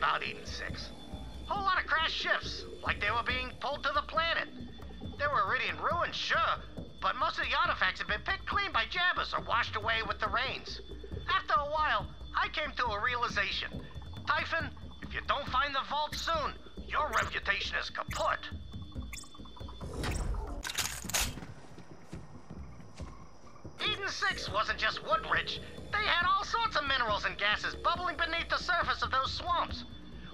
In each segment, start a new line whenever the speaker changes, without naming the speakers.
about Edin 6. Whole lot of crashed ships, like they were being pulled to the planet. They were already in ruins, sure, but most of the artifacts have been picked clean by jabbers or washed away with the rains. After a while, I came to a realization. Typhon, if you don't find the vault soon, your reputation is kaput. Edin 6 wasn't just wood-rich. They had all sorts of minerals and gases bubbling beneath the surface of those swamps.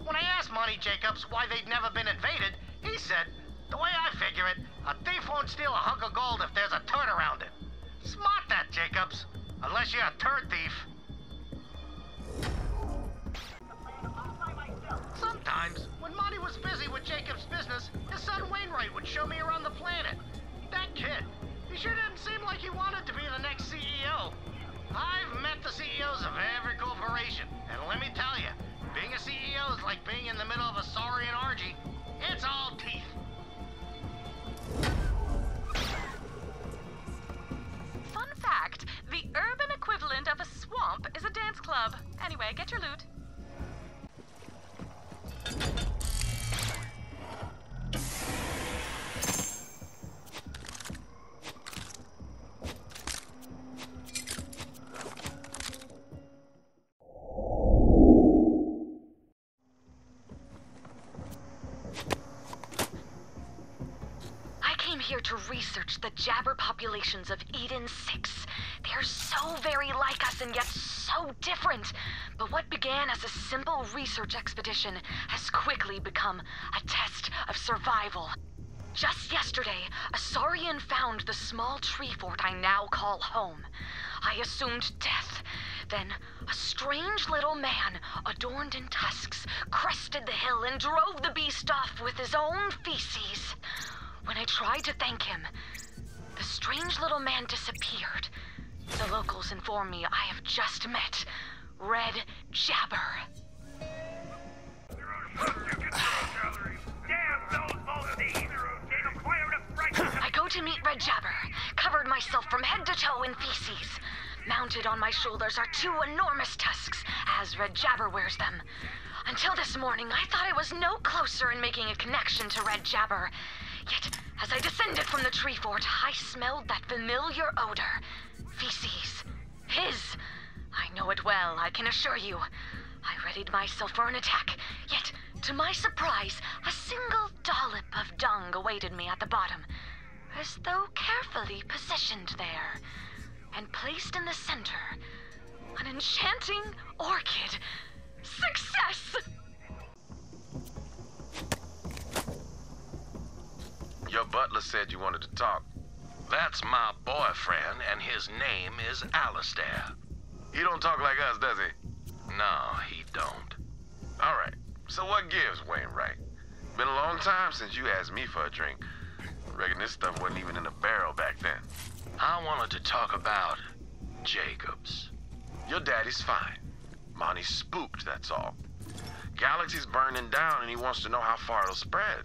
When I asked Monty Jacobs why they'd never been invaded, he said, the way I figure it, a thief won't steal a hunk of gold if there's a turd around it. Smart that, Jacobs. Unless you're a turd thief. Sometimes, when Monty was busy with Jacob's business, his son Wainwright would show me around the planet. That kid, he sure didn't seem like he wanted to be the next CEO. I've met the CEOs of every corporation, and let me tell you, being a CEO is like being in the middle of a saurian orgy. It's all teeth.
Fun fact, the urban equivalent of a swamp is a dance club. Anyway, get your loot. Here to research the jabber populations of Edin 6. They are so very like us and yet so different. But what began as a simple research expedition has quickly become a test of survival. Just yesterday, a Saurian found the small tree fort I now call home. I assumed death. Then, a strange little man, adorned in tusks, crested the hill and drove the beast off with his own feces. When I tried to thank him, the strange little man disappeared. The locals inform me I have just met Red Jabber. I go to meet Red Jabber, covered myself from head to toe in feces. Mounted on my shoulders are two enormous tusks, as Red Jabber wears them. Until this morning, I thought I was no closer in making a connection to Red Jabber. Yet, as I descended from the tree fort, I smelled that familiar odor. Feces. His. I know it well, I can assure you. I readied myself for an attack, yet, to my surprise, a single dollop of dung awaited me at the bottom, as though carefully positioned there, and placed in the center, an enchanting orchid. Success!
Your butler said you wanted to talk.
That's my boyfriend, and his name is Alistair.
He don't talk like us, does he?
No, he don't.
All right, so what gives, Wainwright? Been a long time since you asked me for a drink. Reckon this stuff wasn't even in a barrel back then.
I wanted to talk about Jacobs.
Your daddy's fine. Monty's spooked, that's all. Galaxy's burning down and he wants to know how far it'll spread.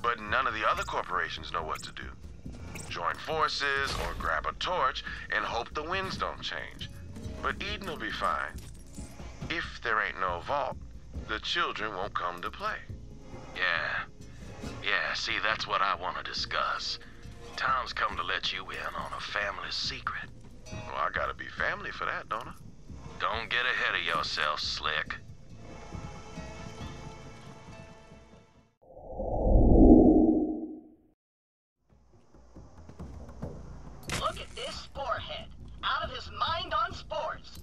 But none of the other corporations know what to do. Join forces or grab a torch and hope the winds don't change. But Edin will be fine. If there ain't no vault, the children won't come to play.
Yeah, see, that's what I want to discuss. Tom's come to let you in on a family secret.
Well, I gotta be family for that, don't I?
Don't get ahead of yourself, Slick.
Look at this sporehead. Out of his mind on spores.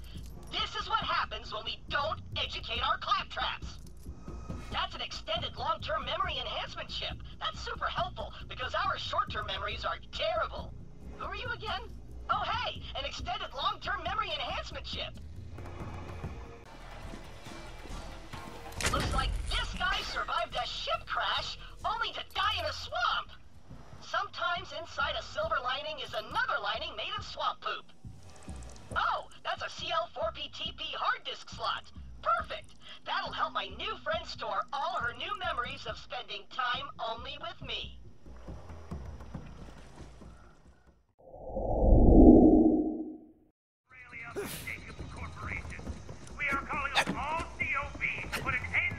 This is what happens when we don't educate our claptraps. That's an extended long-term memory enhancement chip. That's super helpful because our short-term memories are terrible. Who are you again? Oh, hey, an extended long-term memory enhancement chip. Looks like this guy survived a ship crash only to die in a swamp. Sometimes inside a silver lining is another lining made of swamp poop. Oh, that's a CL4PTP hard disk slot. Perfect. That'll help my new friend store all her new memories of spending time only with me.
We are calling on all COBs to put an end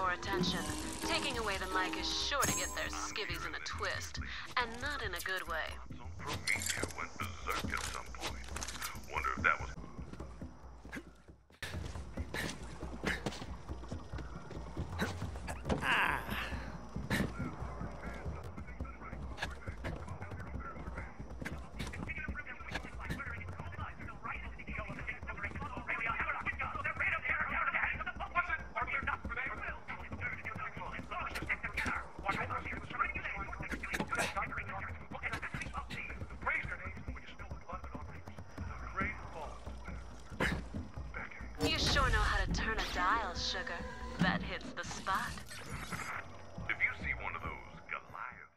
for attention. Taking away the mic is sure to get their skivvies in a twist, and not in a good way.
Promethea went berserk at some point. Wonder if that was...
You sure know how to turn a dial, sugar. That hits the spot.
If you see one of those Goliaths...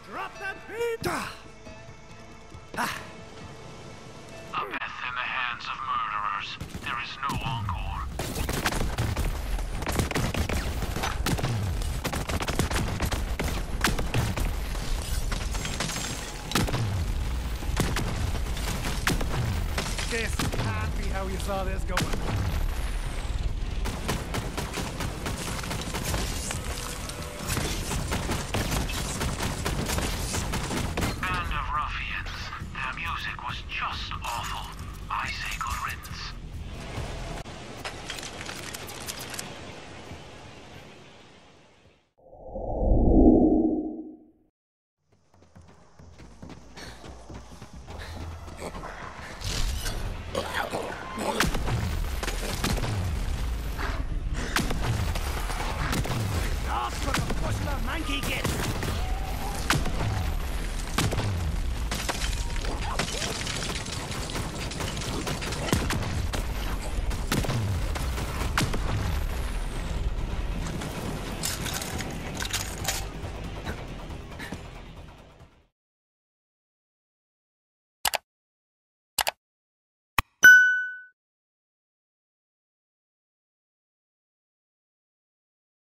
Drop that beat!
A death in the hands of murderers. There is no encore.
This can't be how you saw this going.